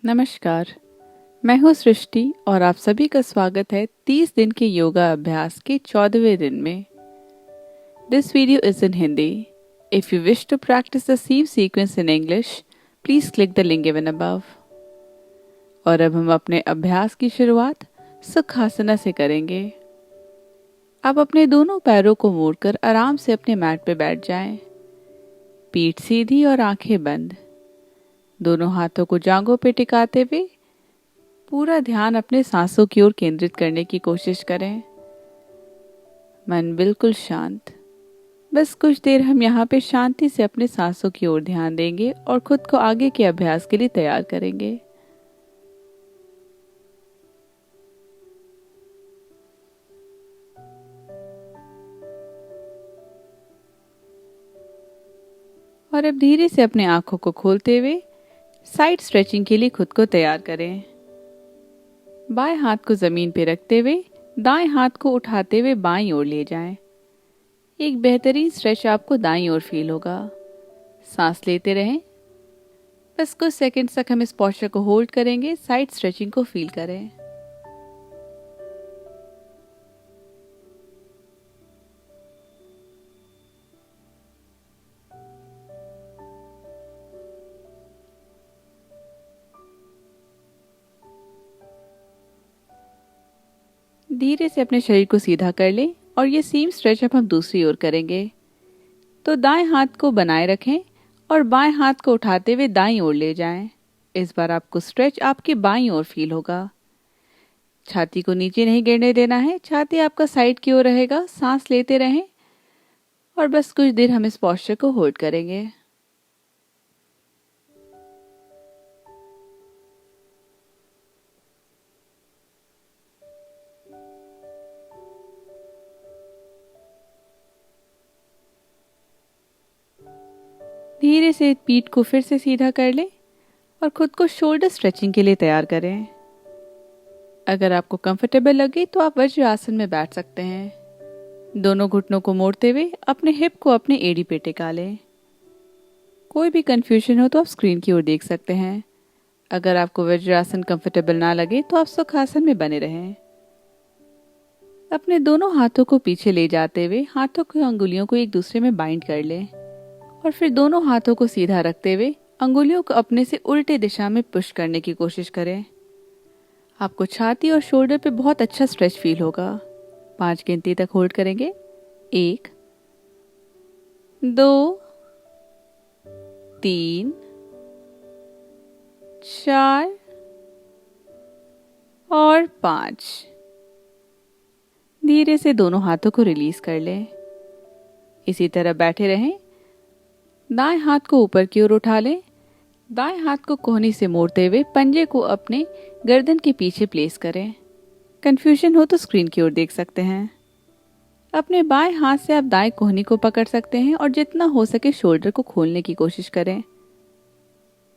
नमस्कार। मैं हूँ सृष्टि और आप सभी का स्वागत है 30 दिन के योगा अभ्यास के 14वें दिन में। This video is in Hindi. If you wish to practice the same sequence in English, please click the link given above. और अब हम अपने अभ्यास की शुरुआत सुखासना से करेंगे। आप अपने दोनों पैरों को मोड़कर आराम से अपने मैट पे बैठ जाएं। पीठ सीधी और आंखें बंद। दोनों हाथों को जांघों पे टिकाते हुए पूरा ध्यान अपने सांसों की ओर केंद्रित करने की कोशिश करें। मन बिल्कुल शांत। बस कुछ देर हम यहाँ पे शांति से अपने सांसों की ओर ध्यान देंगे और खुद को आगे के अभ्यास के लिए तैयार करेंगे। और अब धीरे से अपने आंखों को खोलते हुए साइड स्ट्रेचिंग के लिए खुद को तैयार करें। बाएं हाथ को जमीन पे रखते हुए दाएं हाथ को उठाते हुए बाईं ओर ले जाएं। एक बेहतरीन स्ट्रेच आपको दाईं ओर फील होगा। सांस लेते रहें। बस कुछ सेकंड्स तक हम इस पोस्चर को होल्ड करेंगे। साइड स्ट्रेचिंग को फील करें। धीरे से अपने शरीर को सीधा कर लें और ये सेम स्ट्रेच अब हम दूसरी ओर करेंगे। तो दाएं हाथ को बनाए रखें और बाएं हाथ को उठाते हुए दाईं ओर ले जाएं। इस बार आपको स्ट्रेच आपकी बाईं ओर फील होगा। छाती को नीचे नहीं गिरने देना है। छाती आपका साइड की ओर रहेगा। सांस लेते रहें और बस कुछ देर हम इस पोस्चर को होल्ड करेंगे। धीरे से पीठ को फिर से सीधा कर लें और खुद को शोल्डर स्ट्रेचिंग के लिए तैयार करें। अगर आपको कंफर्टेबल लगे तो आप वज्र आसन में बैठ सकते हैं। दोनों घुटनों को मोड़ते हुए अपने हिप को अपने एड़ी पे टिका लें। कोई भी कंफ्यूजन हो तो आप स्क्रीन की ओर देख सकते हैं। अगर आपको वज्रासन कंफर्टेबल ना लगे तो आप सुखासन में बने रहें। अपने दोनों हाथों को पीछे ले जाते हुए हाथों की अंगुलियों को एक दूसरे में बाइंड कर लें और फिर दोनों हाथों को सीधा रखते हुए अंगुलियों को अपने से उल्टे दिशा में पुश करने की कोशिश करें। आपको छाती और शोल्डर पे बहुत अच्छा स्ट्रेच फील होगा। 5 गिनती तक होल्ड करेंगे। 1, 2, 3, 4 और 5। धीरे से दोनों हाथों को रिलीज कर लें। इसी तरह बैठे रहें। दाएं हाथ को ऊपर की ओर उठा लें। दाएं हाथ को कोहनी से मोड़ते हुए पंजे को अपने गर्दन के पीछे प्लेस करें। कंफ्यूजन हो तो स्क्रीन की ओर देख सकते हैं। अपने बाएं हाथ से आप दाएं कोहनी को पकड़ सकते हैं और जितना हो सके शोल्डर को खोलने की कोशिश करें।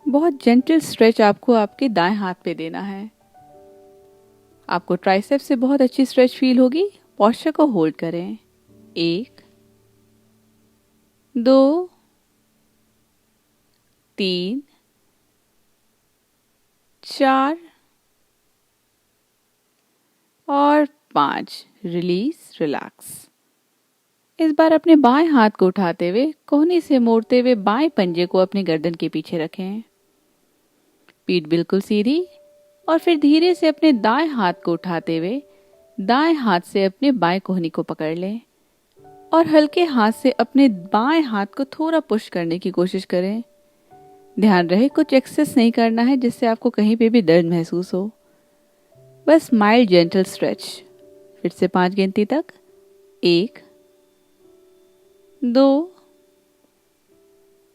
बहुत जेंटल स्ट्रेच आपको आपके दाएं हाथ पे देना है। आपको ट्राइसेप से बहुत अच्छी स्ट्रेच फील होगी। पोस्चर को होल्ड करें। 1, 2, 3, 4 और 5। Release, relax. इस बार अपने बाएं हाथ को उठाते हुए कोहनी से मोड़ते हुए बाएं पंजे को अपनी गर्दन के पीछे रखें। पीठ बिल्कुल सीधी और फिर धीरे से अपने दाएं हाथ को उठाते हुए दाएं हाथ से अपने बाएं कोहनी को पकड़ लें और हल्के हाथ से अपने बाएं हाथ को थोड़ा पुश करने की कोशिश करें। ध्यान रहे कुछ एक्सेस नहीं करना है जिससे आपको कहीं पे भी दर्द महसूस हो। बस माइल्ड जेंटल स्ट्रेच। फिर से 5 गिनती तक। 1, 2,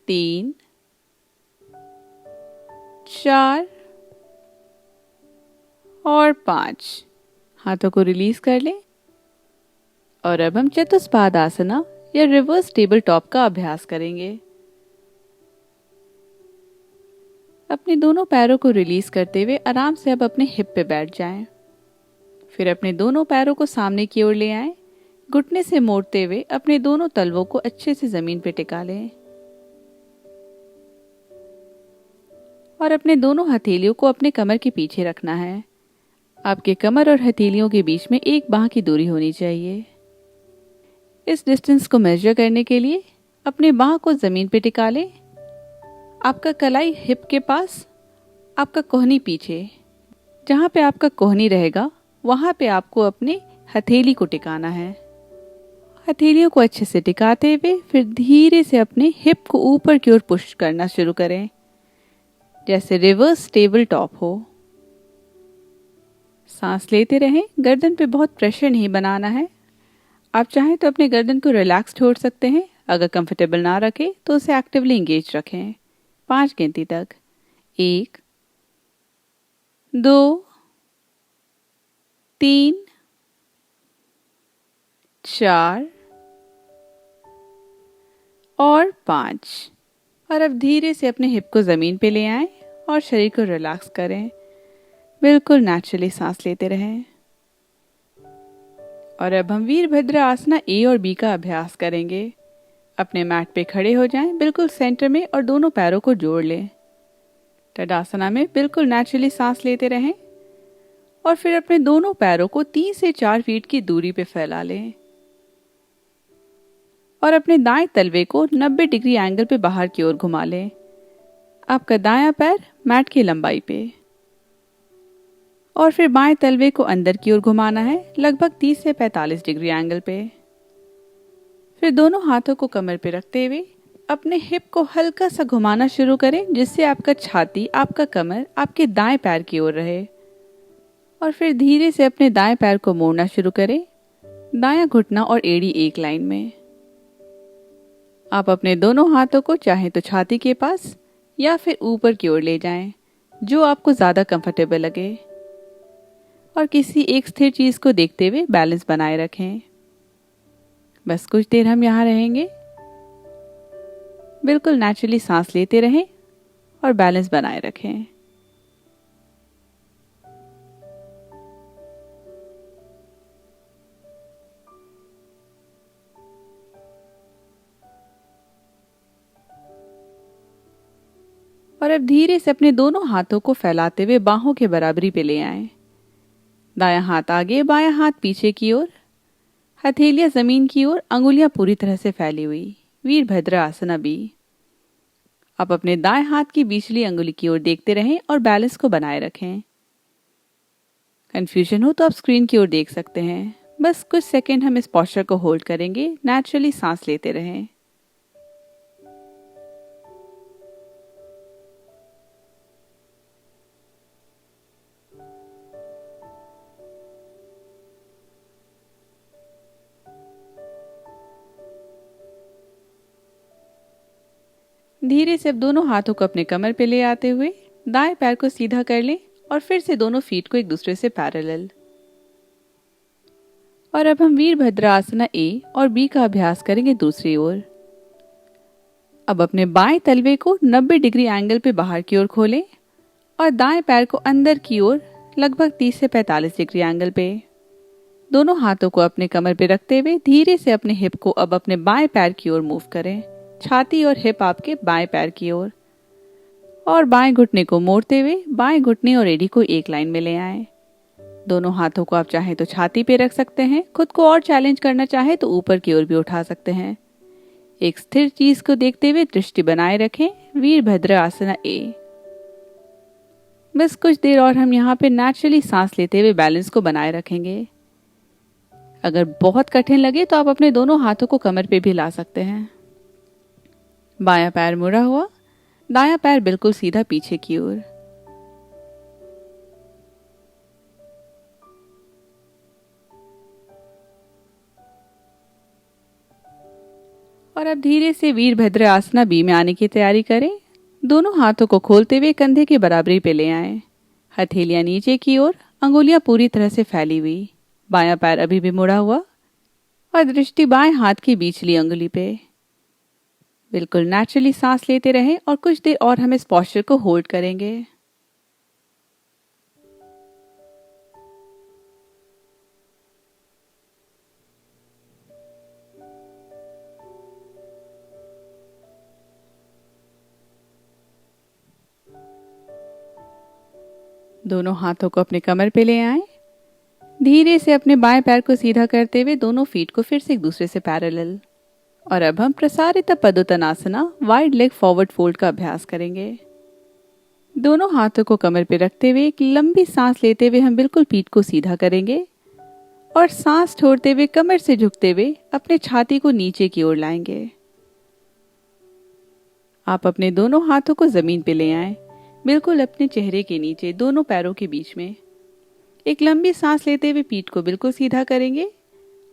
3, 4 और 5। हाथों को रिलीज कर लें और अब हम चतुष्पाद आसना या रिवर्स टेबल टॉप का अभ्यास करेंगे। अपने दोनों पैरों को रिलीज करते हुए आराम से अब अपने हिप पे बैठ जाएं। फिर अपने दोनों पैरों को सामने की ओर ले आएं। घुटने से मोड़ते हुए अपने दोनों तलवों को अच्छे से जमीन पे टिका लें। और अपने दोनों हथेलियों को अपने कमर के पीछे रखना है। आपके कमर और हथेलियों के बीच में एक बांह की दूरी होनी चाहिए। इस डिस्टेंस को मेजर करने के लिए अपने बांह को जमीन पर टिका लें। आपका कलाई हिप के पास, आपका कोहनी पीछे। जहाँ पे आपका कोहनी रहेगा वहाँ पे आपको अपने हथेली को टिकाना है। हथेलियों को अच्छे से टिकाते हुए फिर धीरे से अपने हिप को ऊपर की ओर पुश करना शुरू करें, जैसे रिवर्स टेबल टॉप हो। सांस लेते रहें, गर्दन पे बहुत प्रेशर नहीं बनाना है। आप चाहें तो अपने गर्दन को रिलैक्स छोड़ सकते हैं। अगर कंफर्टेबल ना रखें तो उसे एक्टिवली एंगेज रखें। 5 गिनती तक। 1, 2, 3, 4 और 5। और अब धीरे से अपने हिप को ज़मीन पे ले आएं और शरीर को रिलैक्स करें। बिल्कुल नेचुरली सांस लेते रहें। और अब हम वीरभद्र आसना ए और बी का अभ्यास करेंगे। अपने मैट पे खड़े हो जाएं, बिल्कुल सेंटर में, और दोनों पैरों को जोड़ लें। तडासना में बिल्कुल नेचुरली सांस लेते रहें और फिर अपने दोनों पैरों को 3 से 4 फीट की दूरी पे फैला लें और अपने दाएं तलवे को 90 डिग्री एंगल पे बाहर की ओर घुमा लें। आपका दायां पैर मैट की लंबाई पे, और फिर बाएं तलवे को अंदर की ओर घुमाना है, लगभग 30 से 45 डिग्री एंगल पे। फिर दोनों हाथों को कमर पे रखते हुए अपने हिप को हल्का सा घुमाना शुरू करें, जिससे आपका छाती, आपका कमर आपके दाएं पैर की ओर रहे। और फिर धीरे से अपने दाएं पैर को मोड़ना शुरू करें, दायां घुटना और एड़ी एक लाइन में। आप अपने दोनों हाथों को चाहे तो छाती के पास या फिर ऊपर की ओर ले जाएं, जो आपको ज़्यादा कंफर्टेबल लगे। और किसी एक स्थिर चीज़ को देखते हुए बैलेंस बनाए रखें। बस कुछ देर हम यहाँ रहेंगे। बिल्कुल नेचुरली सांस लेते रहें और बैलेंस बनाए रखें। और अब धीरे से अपने दोनों हाथों को फैलाते हुए बाहों के बराबरी पे ले आएं। दायां हाथ आगे, बायां हाथ पीछे की ओर, हथेलियां जमीन की ओर, अंगुलियां पूरी तरह से फैली हुई। वीरभद्र आसना बी। आप अपने दाएं हाथ की बीचली अंगुली की ओर देखते रहें और बैलेंस को बनाए रखें। कंफ्यूजन हो तो आप स्क्रीन की ओर देख सकते हैं। बस कुछ सेकंड हम इस पोस्चर को होल्ड करेंगे, नेचुरली सांस लेते रहें। धीरे से अब दोनों हाथों को अपने कमर पे ले आते हुए दाएं पैर को सीधा कर लें और फिर से दोनों फीट को एक दूसरे से पैरेलल। और अब हम वीरभद्र आसना ए और बी का अभ्यास करेंगे दूसरी ओर। अब अपने बाएं तलवे को 90 डिग्री एंगल पे बाहर की ओर खोलें और दाएं पैर को अंदर की ओर लगभग 30 से 45 डिग्री एंगल पे। दोनों हाथों को अपने कमर पे रखते हुए धीरे से अपने हिप को अब अपने बाएं पैर की ओर मूव करें। छाती और हिप आपके बाएं पैर की ओर, और बाएं घुटने को मोड़ते हुए बाएं घुटने और एड़ी को एक लाइन में ले आएं। दोनों हाथों को आप चाहें तो छाती पे रख सकते हैं। खुद को और चैलेंज करना चाहे तो ऊपर की ओर भी उठा सकते हैं। एक स्थिर चीज को देखते हुए दृष्टि बनाए रखें। वीरभद्र आसना ए। बस कुछ देर और हम यहाँ पे नेचुरली सांस लेते हुए बैलेंस को बनाए रखेंगे। अगर बहुत कठिन लगे तो आप अपने दोनों हाथों को कमर पे भी ला सकते हैं। बायां पैर मुड़ा हुआ, दायां पैर बिल्कुल सीधा पीछे की ओर। और अब धीरे से वीरभद्र आसना बी में आने की तैयारी करें। दोनों हाथों को खोलते हुए कंधे की बराबरी पे ले आएं। हथेलियां नीचे की ओर, अंगुलियां पूरी तरह से फैली हुई। बायां पैर अभी भी मुड़ा हुआ और दृष्टि बाएं हाथ की बीचली अंगुली पे। बिल्कुल नेचुरली सांस लेते रहें और कुछ देर और हम इस पोस्चर को होल्ड करेंगे। दोनों हाथों को अपने कमर पे ले आएं। धीरे से अपने बाएं पैर को सीधा करते हुए दोनों फीट को फिर से एक दूसरे से पैरेलल। और अब हम प्रसारित पद्मोत्तानासना वाइड लेग फॉरवर्ड फोल्ड का अभ्यास करेंगे। दोनों हाथों को कमर पे रखते हुए एक लंबी सांस लेते हुए हम बिल्कुल पीठ को सीधा करेंगे और सांस छोड़ते हुए कमर से झुकते हुए अपने छाती को नीचे की ओर लाएंगे। आप अपने दोनों हाथों को जमीन पे ले आएं, बिल्कुल अपने चेहरे के नीचे दोनों पैरों के बीच में। एक लंबी सांस लेते हुए पीठ को बिल्कुल सीधा करेंगे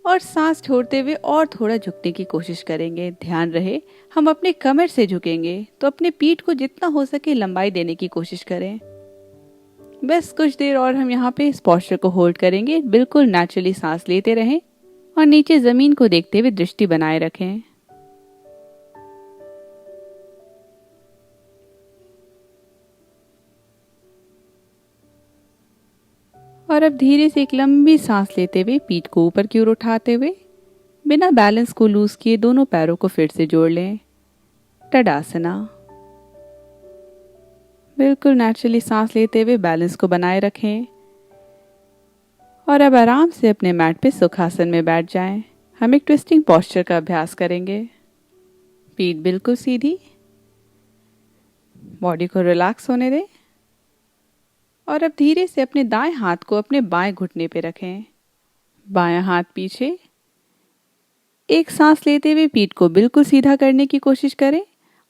और सांस छोड़ते हुए और थोड़ा झुकने की कोशिश करेंगे। ध्यान रहे हम अपने कमर से झुकेंगे तो अपने पीठ को जितना हो सके लंबाई देने की कोशिश करें। बस कुछ देर और हम यहाँ पे इस पोस्चर को होल्ड करेंगे। बिल्कुल नेचुरली सांस लेते रहें और नीचे जमीन को देखते हुए दृष्टि बनाए रखें। और अब धीरे से एक लंबी सांस लेते हुए पीठ को ऊपर की ओर उठाते हुए बिना बैलेंस को लूज किए दोनों पैरों को फिर से जोड़ लें। टडासना। बिल्कुल नेचुरली सांस लेते हुए बैलेंस को बनाए रखें और अब आराम से अपने मैट पे सुखासन में बैठ जाएं। हम एक ट्विस्टिंग पोस्चर का अभ्यास करेंगे। पीठ बिल्कुल सीधी, बॉडी को रिलैक्स होने दें और अब धीरे से अपने दाएं हाथ को अपने बाएं घुटने पे रखें। बायां हाथ पीछे। एक सांस लेते हुए पीठ को बिल्कुल सीधा करने की कोशिश करें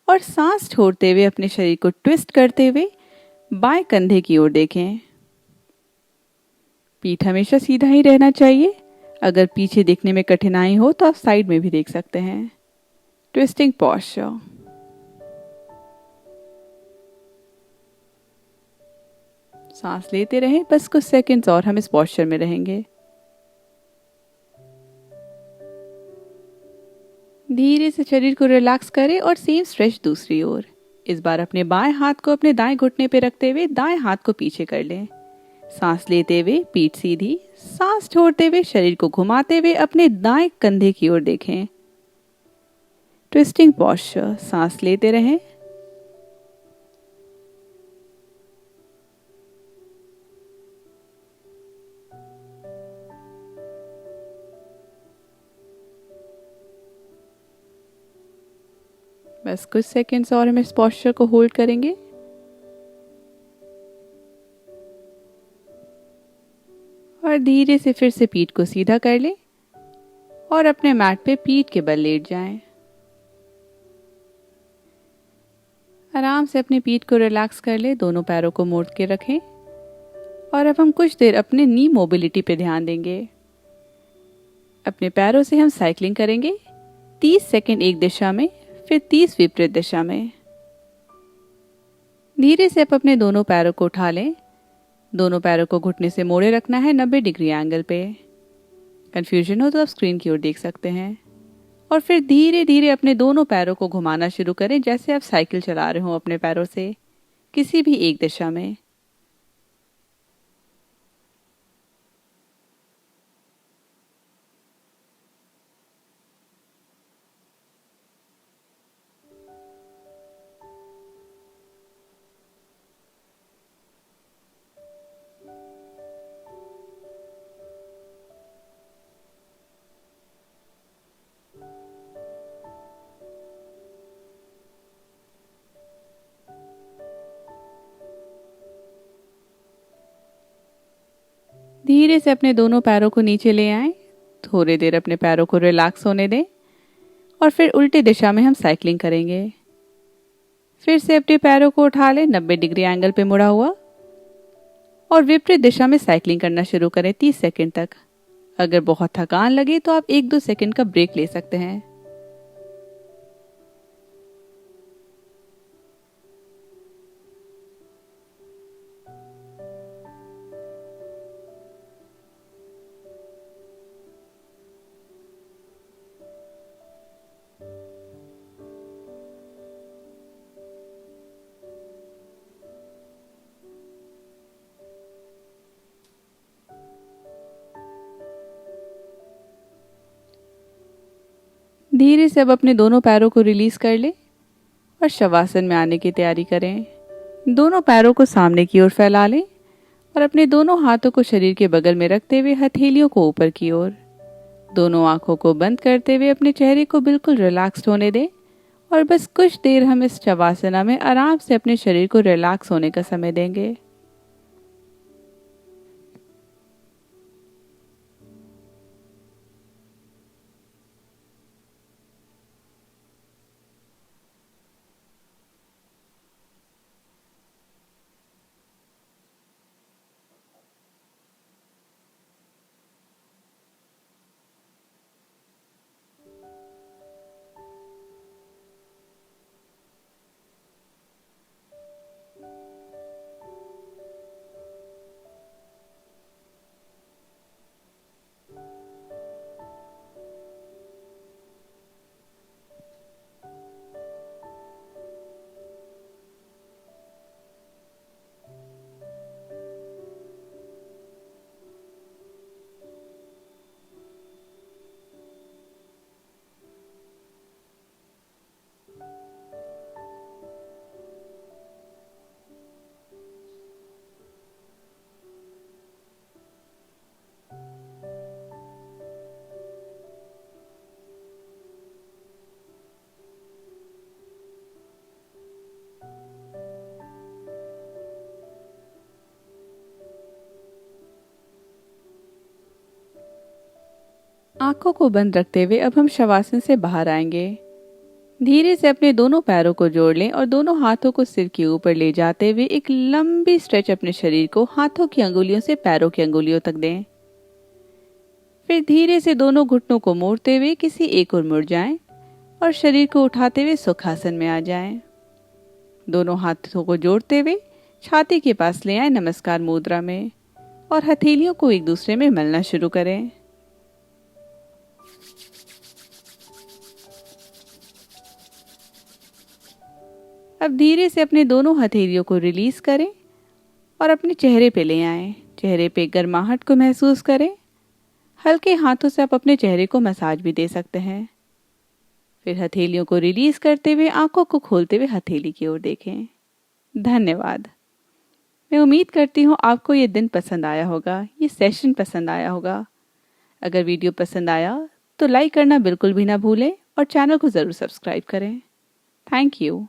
और सांस छोड़ते हुए अपने शरीर को ट्विस्ट करते हुए बाएं कंधे की ओर देखें। पीठ हमेशा सीधा ही रहना चाहिए। अगर पीछे देखने में कठिनाई हो तो आप साइड में भी देख सकते हैं। Twisting posture. सांस लेते रहें, बस कुछ सेकंड्स और हम इस पोस्चर में रहेंगे। धीरे से शरीर को रिलैक्स करें और सेम स्ट्रेच दूसरी ओर। इस बार अपने बाएं हाथ को अपने दाएं घुटने पे रखते हुए दाएं हाथ को पीछे कर लें। सांस लेते हुए पीठ सीधी, सांस छोड़ते हुए शरीर को घुमाते हुए अपने दाएं कंधे की ओर देखें। Twisting posture. सांस लेते रहें। बस कुछ सेकंड्स और हम इस पोस्चर को होल्ड करेंगे। और धीरे से फिर से पीठ को सीधा कर लें और अपने मैट पे पीठ के बल लेट जाएं। आराम से अपनी पीठ को रिलैक्स कर लें, दोनों पैरों को मोड़ के रखें और अब हम कुछ देर अपने नी मोबिलिटी पे ध्यान देंगे। अपने पैरों से हम साइकिलिंग करेंगे 30 सेकंड एक दिशा में, फिर 30 विपरीत दिशा में। धीरे से आप अपने दोनों पैरों को उठा लें। दोनों पैरों को घुटने से मोड़े रखना है 90 डिग्री एंगल पे। कंफ्यूजन हो तो आप स्क्रीन की ओर देख सकते हैं। और फिर धीरे धीरे अपने दोनों पैरों को घुमाना शुरू करें जैसे आप साइकिल चला रहे हो अपने पैरों से, किसी भी एक दिशा में। धीरे से अपने दोनों पैरों को नीचे ले आएं। थोड़ी देर अपने पैरों को रिलैक्स होने दें और फिर उल्टी दिशा में हम साइकिलिंग करेंगे। फिर से अपने पैरों को उठा लें 90 डिग्री एंगल पे मुड़ा हुआ और विपरीत दिशा में साइकिलिंग करना शुरू करें 30 सेकंड तक। अगर बहुत थकान लगे तो आप 1-2 सेकंड का ब्रेक ले सकते हैं। धीरे से अब अपने दोनों पैरों को रिलीज कर लें और शवासन में आने की तैयारी करें। दोनों पैरों को सामने की ओर फैला लें और अपने दोनों हाथों को शरीर के बगल में रखते हुए हथेलियों को ऊपर की ओर। दोनों आंखों को बंद करते हुए अपने चेहरे को बिल्कुल रिलैक्स्ड होने दें और बस कुछ देर हम इस शवासना में आराम से अपने शरीर को रिलैक्स होने का समय देंगे। आंखों को बंद रखते हुए अब हम शवासन से बाहर आएंगे। धीरे से अपने दोनों पैरों को जोड़ लें और दोनों हाथों को सिर के ऊपर ले जाते हुए एक लंबी स्ट्रेच अपने शरीर को हाथों की अंगुलियों से पैरों की अंगुलियों तक दें। फिर धीरे से दोनों घुटनों को मोड़ते हुए किसी एक ओर मुड़ जाएं और शरीर को उठाते हुए सुखासन में आ जाएं। दोनों हाथों को जोड़ते हुए छाती के पास ले आए नमस्कार मुद्रा में और हथेलियों को एक दूसरे में मलना शुरू करें। अब धीरे से अपने दोनों हथेलियों को रिलीज करें और अपने चेहरे पे ले आएं। चेहरे पे गर्माहट को महसूस करें। हल्के हाथों से आप अपने चेहरे को मसाज भी दे सकते हैं। फिर हथेलियों को रिलीज करते हुए आंखों को खोलते हुए हथेली की ओर देखें। धन्यवाद। मैं उम्मीद करती हूँ आपको ये दिन पसंद आया होगा, ये सेशन पसंद आया होगा। अगर वीडियो पसंद आया तो लाइक करना बिल्कुल भी ना भूलें और चैनल को ज़रूर सब्सक्राइब करें। Thank you.